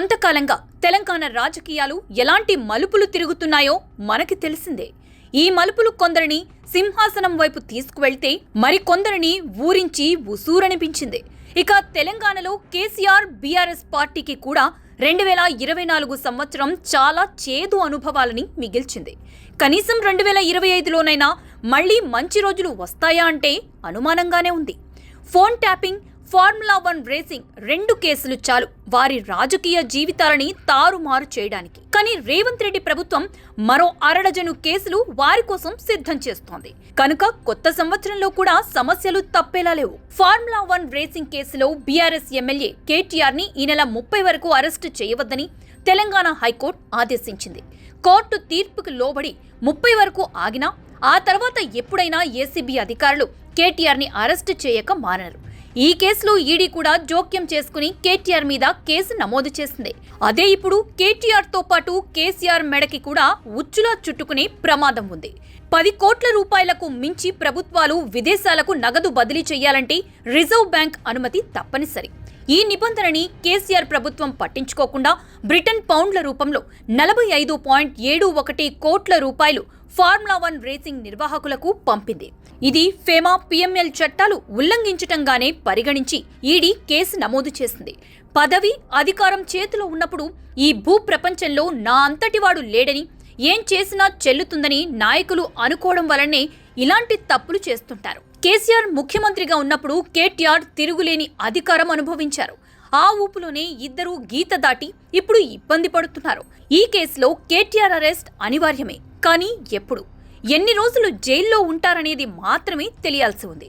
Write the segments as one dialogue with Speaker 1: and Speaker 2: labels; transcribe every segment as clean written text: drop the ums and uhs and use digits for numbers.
Speaker 1: కొంతకాలంగా తెలంగాణ రాజకీయాలు ఎలాంటి మలుపులు తిరుగుతున్నాయో మనకి తెలిసిందే. ఈ మలుపులు కొందరిని సింహాసనం వైపు తీసుకువెళ్తే మరికొందరిని ఊరించి ఉసూరనిపించింది. ఇక తెలంగాణలో కేసీఆర్ బీఆర్ఎస్ పార్టీకి కూడా 2024 సంవత్సరం చాలా చేదు అనుభవాలని మిగిల్చింది. కనీసం 2025లోనైనా మళ్లీ మంచి రోజులు వస్తాయా అంటే అనుమానంగానే ఉంది. ఫోన్ ట్యాపింగ్, ఫార్ములా 1 రేసింగ్ 2 కేసులు చాలు వారి రాజకీయ జీవితాలని తారుమారు చేయడానికి. కానీ రేవంత్ రెడ్డి ప్రభుత్వం మరో అరడజను కేసులు వారి కోసం సిద్ధం చేస్తోంది. కనుక కొత్త సంవత్సరంలో కూడా సమస్యలు తప్పేలా లేవు. ఫార్ములా 1 రేసింగ్ కేసులో బీఆర్ఎస్ ఎమ్మెల్యే కేటీఆర్ ని ఈ నెల 30 వరకు అరెస్టు చేయవద్దని తెలంగాణ హైకోర్టు ఆదేశించింది. కోర్టు తీర్పుకు లోబడి 30 వరకు ఆగినా ఆ తర్వాత ఎప్పుడైనా ఏసీబీ అధికారులు కేటీఆర్ ని అరెస్టు చేయక మానరు. ఈ కేసులో ఈడీ కూడా జోక్యం చేసుకుని కేటీఆర్ మీద కేసు నమోదు చేసింది. అదే ఇప్పుడు కేటీఆర్ తో పాటు కేసీఆర్ మెడకి కూడా ఉచ్చులా చుట్టుకునే ప్రమాదం ఉంది. 10 కోట్ల రూపాయలకు మించి ప్రభుత్వాలు విదేశాలకు నగదు బదిలీ చేయాలంటే రిజర్వ్ బ్యాంక్ అనుమతి తప్పనిసరి. ఈ నిబంధనని కేసీఆర్ ప్రభుత్వం పట్టించుకోకుండా బ్రిటన్ పౌండ్ల రూపంలో 45.71 కోట్ల రూపాయలు ఫార్ములా 1 రేసింగ్ నిర్వాహకులకు పంపింది. ఇది ఫేమా పిఎంఎల్ చట్టాలు ఉల్లంఘించటంగానే పరిగణించి ఈడీ కేసు నమోదు చేసింది. పదవి, అధికారం చేతిలో ఉన్నప్పుడు ఈ భూ ప్రపంచంలో నా అంతటివాడు లేడని, ఏం చేసినా చెల్లుతుందని నాయకులు అనుకోవడం వల్లనే ఇలాంటి తప్పులు చేస్తుంటారు. కేసీఆర్ ముఖ్యమంత్రిగా ఉన్నప్పుడు కేటీఆర్ తిరుగులేని అధికారం అనుభవించారు. ఆ ఊపులోనే ఇద్దరూ గీత దాటి ఇప్పుడు ఇబ్బంది పడుతున్నారు. ఈ కేసులో కేటీఆర్ అరెస్ట్ అనివార్యమే. కానీ ఎప్పుడు, ఎన్ని రోజులు జైల్లో ఉంటారనేది మాత్రమే తెలియాల్సి ఉంది.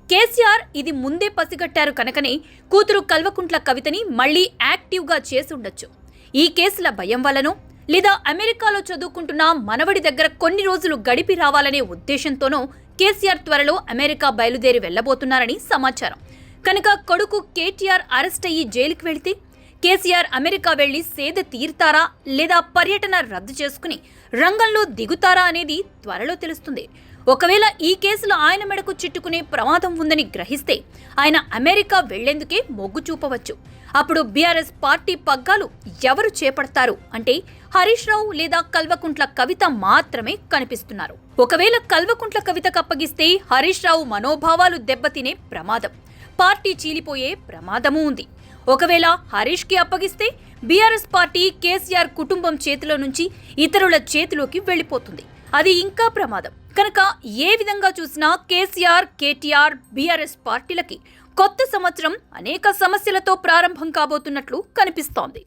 Speaker 1: కేసీఆర్ ఇది ముందే పసిగట్టారు కనుకనే కూతురు కల్వకుంట్ల కవితని మళ్లీ యాక్టివ్గా చేసి ఉండొచ్చు. ఈ కేసుల భయం వల్లనో లేదా అమెరికాలో చదువుకుంటున్న మనవడి దగ్గర కొన్ని రోజులు గడిపి రావాలనే ఉద్దేశంతోనో కేసీఆర్ త్వరలో అమెరికా బయలుదేరి వెళ్లబోతున్నారని సమాచారం. కనుక కొడుకు కేటీఆర్ అరెస్ట్ అయ్యి జైలుకి వెళితే కేసీఆర్ అమెరికా వెళ్లి సేద తీరుతారా లేదా పర్యటన రద్దు చేసుకుని రంగంలో దిగుతారా అనేది త్వరలో తెలుస్తుంది. ఒకవేళ ఈ కేసులో ఆయన మెడకు చిట్టుకునే ప్రమాదం ఉందని గ్రహిస్తే ఆయన అమెరికా వెళ్లేందుకే మొగ్గు చూపవచ్చు. అప్పుడు బీఆర్ఎస్ పార్టీ పగ్గాలు ఎవరు చేపడతారు అంటే హరీష్ రావు లేదా కల్వకుంట్ల కవిత మాత్రమే కనిపిస్తున్నారు. ఒకవేళ కల్వకుంట్ల కవితకు అప్పగిస్తే హరీష్ రావు మనోభావాలు దెబ్బతినే ప్రమాదం, పార్టీ చీలిపోయే ప్రమాదమూ ఉంది. ఒకవేళ హరీష్ కి అప్పగిస్తే బీఆర్ఎస్ పార్టీ కేసీఆర్ కుటుంబం చేతిలో నుంచి ఇతరుల చేతిలోకి వెళ్లిపోతుంది. అది ఇంకా ప్రమాదం. కనుక ఏ విధంగా చూసినా కేసీఆర్, కేటీఆర్, బీఆర్ఎస్ పార్టీలకి కొత్త సంవత్సరం అనేక సమస్యలతో ప్రారంభం కాబోతున్నట్లు కనిపిస్తోంది.